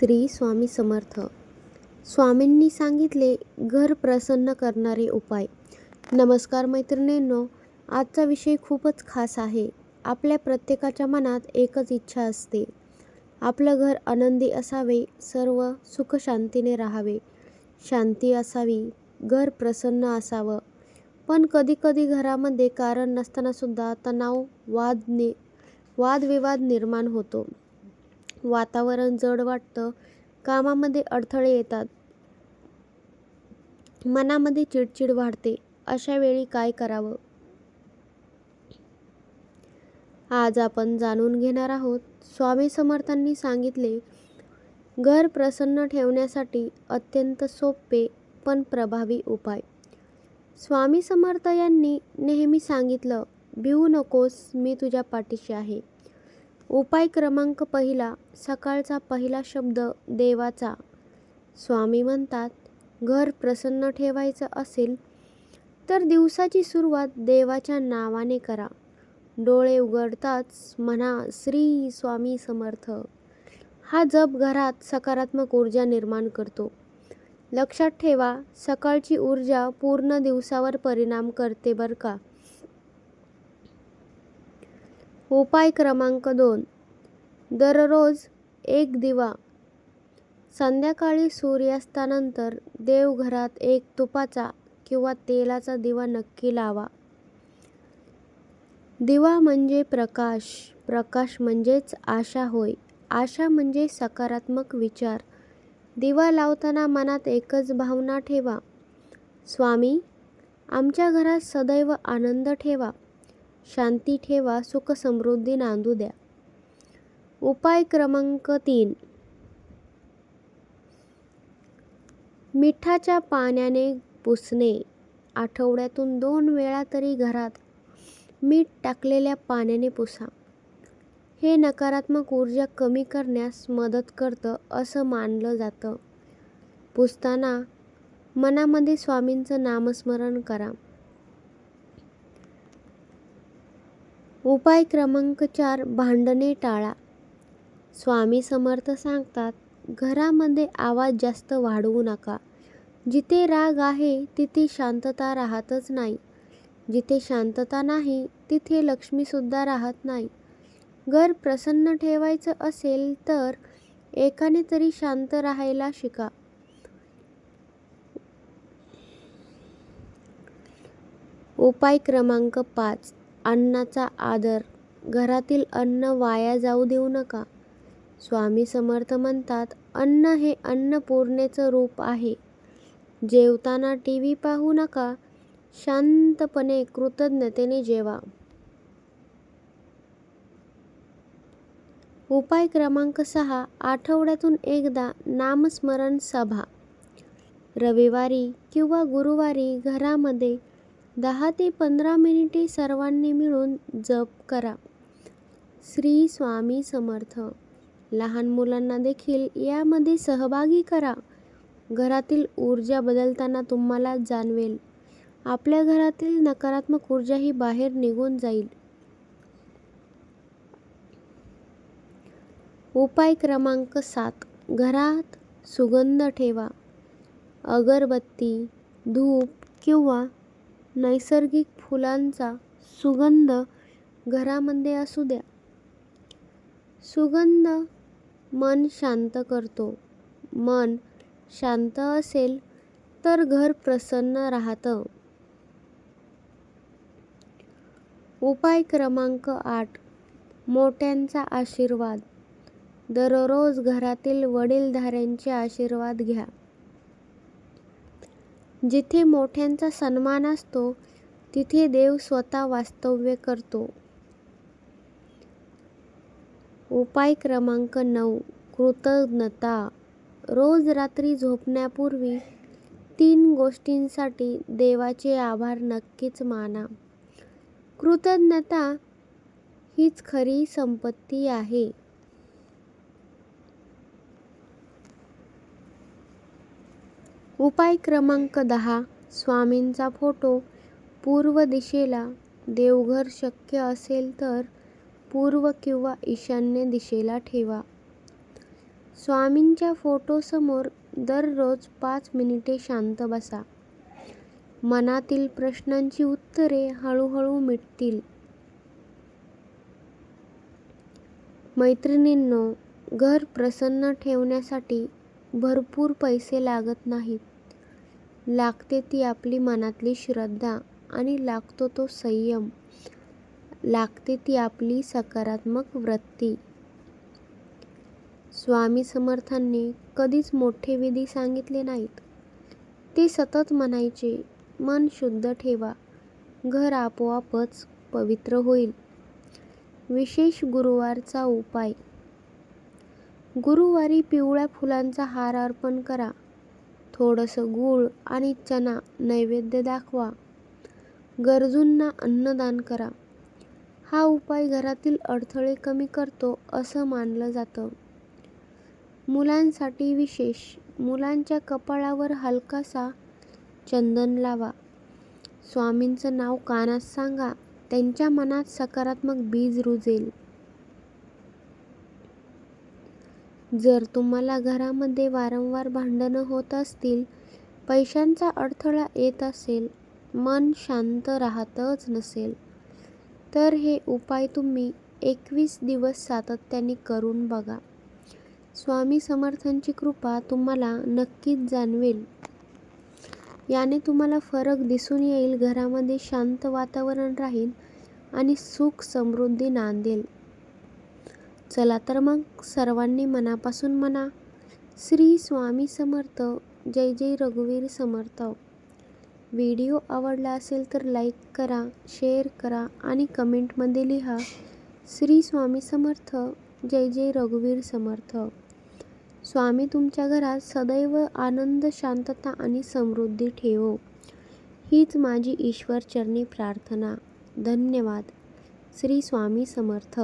श्री स्वामी समर्थ. स्वामींनी सांगितले घर प्रसन्न करणारे उपाय. नमस्कार मैत्रिणींनो, आजचा विषय खूपच खास आहे. आपल्या प्रत्येकाच्या मनात एकच इच्छा असते, आपलं घर आनंदी असावे, सर्व सुख शांतीने राहावे, शांती असावी, घर प्रसन्न असावं. पण कधीकधी घरामध्ये कारण नसताना सुद्धा तणाव, वादविवाद निर्माण होतो. वातावरण जड वाटतं, कामामध्ये अडथळे येतात, मनामध्ये चिडचिड वाढते. अशा वेळी काय करावं? आज आपण जाणून घेणार आहोत. स्वामी समर्थांनी सांगितले घर प्रसन्न ठेवण्यासाठी अत्यंत सोपे पण प्रभावी उपाय. स्वामी समर्थ यांनी नेहमी सांगितलं, भिवू नकोस, मी तुझ्या पाठीशी आहे. उपाय क्रमांक पहिला, सकाळचा पहिला शब्द देवाचा. स्वामी म्हणतात, घर प्रसन्न ठेवायचं असेल तर दिवसाची सुरुवात देवाच्या नावाने करा. डोळे उघडताच म्हणा, श्री स्वामी समर्थ. हा जप घरात सकारात्मक ऊर्जा निर्माण करतो. लक्षात ठेवा, सकाळची ऊर्जा पूर्ण दिवसावर परिणाम करते बरं का. उपाय क्रमांक 2, दररोज एक दिवा. संध्याकाळी सूर्यास्तानंतर देवघरात एक तुपाचा किंवा तेलाचा दिवा नक्की लावा. दिवा म्हणजे प्रकाश, प्रकाश म्हणजेच आशा होय. आशा म्हणजे सकारात्मक विचार. दिवा लावताना मनात एकच भावना ठेवा, स्वामी, आमच्या घरात सदैव आनंद ठेवा, शांती ठेवा, सुख समृद्धी नांदू द्या. उपाय क्रमांक 3, मिठाच्या पाण्याने पुसणे. आठवड्यातून 2 वेळा तरी घरात मीठ टाकलेल्या पाण्याने पुसा. हे नकारात्मक ऊर्जा कमी करण्यास मदत करतं असं मानलं जातं. पुसताना मनामध्ये स्वामींचं नामस्मरण करा. उपाय क्रमांक 4, भांडणे टाळा. स्वामी समर्थ सांगतात, घरामध्ये आवाज जास्त वाढवू नका. जिथे राग आहे तिथे शांतता राहतच नाही. जिथे शांतता नाही तिथे लक्ष्मीसुद्धा राहत नाही. घर प्रसन्न ठेवायचं असेल तर एकाने तरी शांत राहायला शिका. उपाय क्रमांक 5, अन्नाचा आदर. घरातील अन्न वाया जाऊ देऊ नका. स्वामी समर्थ म्हणतात, अन्न हे अन्नपूर्णेचं रूप आहे. जेवताना टीव्ही पाहू नका, शांतपणे कृतज्ञतेने जेवा. उपाय क्रमांक 6, आठवड्यातून एकदा नामस्मरण सभा. रविवारी किंवा गुरुवारी घरामध्ये 10 ते 15 मिनिटे सर्वांनी मिळून जप करा. श्री स्वामी समर्थ. लहान मुलांना देखील यामध्ये सहभागी करा. घरातील ऊर्जा बदलताना तुम्हाला जाणवेल. आपल्या घरातील नकारात्मक ऊर्जा ही बाहेर निघून जाईल. उपाय क्रमांक 7, घरात सुगंध ठेवा. अगरबत्ती, धूप किंवा नैसर्गिक फुलांचा सुगंध घरामध्ये असू द्या. सुगंध मन शांत करतो. मन शांत असेल तर घर प्रसन्न राहतं. उपाय क्रमांक 8, मोठ्यांचा आशीर्वाद. दररोज घरातील वडीलधाऱ्यांचे आशीर्वाद घ्या. जिथे मोठ्यांचा सन्मान असतो तिथे देव स्वतः वास्तव्य करतो. उपाय क्रमांक 9, कृतज्ञता. रोज रात्री झोपण्यापूर्वी 3 गोष्टींसाठी देवाचे आभार नक्कीच माना. कृतज्ञता हीच खरी संपत्ती आहे. उपाय क्रमांक 10, स्वामींचा फोटो पूर्व दिशेला. देवघर शक्य असेल तर पूर्व किंवा ईशान्य दिशेला ठेवा. स्वामींच्या फोटोसमोर दररोज 5 मिनिटे शांत बसा. मनातील प्रश्नांची उत्तरे हळूहळू मिटतील. मैत्रिणींनो, घर प्रसन्न ठेवण्यासाठी भरपूर पैसे लागत नाहीत. लागते ती आपली मनातली श्रद्धा आणि लागतो तो संयम. लागते ती आपली सकारात्मक वृत्ती. स्वामी समर्थांनी कधीच मोठे विधी सांगितले नाहीत. ते सतत म्हणायचे, मन शुद्ध ठेवा, घर आपोआपच पवित्र होईल. विशेष गुरुवारचा उपाय. गुरुवारी पिवळ्या फुलांचा हार अर्पण करा. थोडंसं गूळ आणि चणा नैवेद्य दाखवा. गरजूंना अन्नदान करा. हा उपाय घरातील अडथळे कमी करतो असं मानलं जातं. मुलांसाठी विशेष. मुलांच्या कपाळावर हलकासा चंदन लावा. स्वामींचं नाव कानात सांगा. त्यांच्या मनात सकारात्मक बीज रुजेल. जर तुम्हाला घरामध्ये वारंवार भांडणं होत असतील, पैशांचा अडथळा येत असेल, मन शांत राहतच नसेल, तर हे उपाय तुम्ही 21 दिवस सातत्याने करून बघा. स्वामी समर्थांची कृपा तुम्हाला नक्कीच जाणवेल. याने तुम्हाला फरक दिसून येईल. घरामध्ये शांत वातावरण राहील आणि सुख समृद्धी नांदेल. चला तर मग सर्वांनी मनापासून म्हणा, श्री स्वामी समर्थ. जय जय रघुवीर समर्थ. व्हिडिओ आवडला असेल तर लाईक करा, शेअर करा आणि कमेंटमध्ये लिहा, श्री स्वामी समर्थ. जय जय रघुवीर समर्थ. स्वामी तुमच्या घरात सदैव आनंद, शांतता आणि समृद्धी ठेवो, हीच माझी ईश्वर चरणी प्रार्थना. धन्यवाद. श्री स्वामी समर्थ.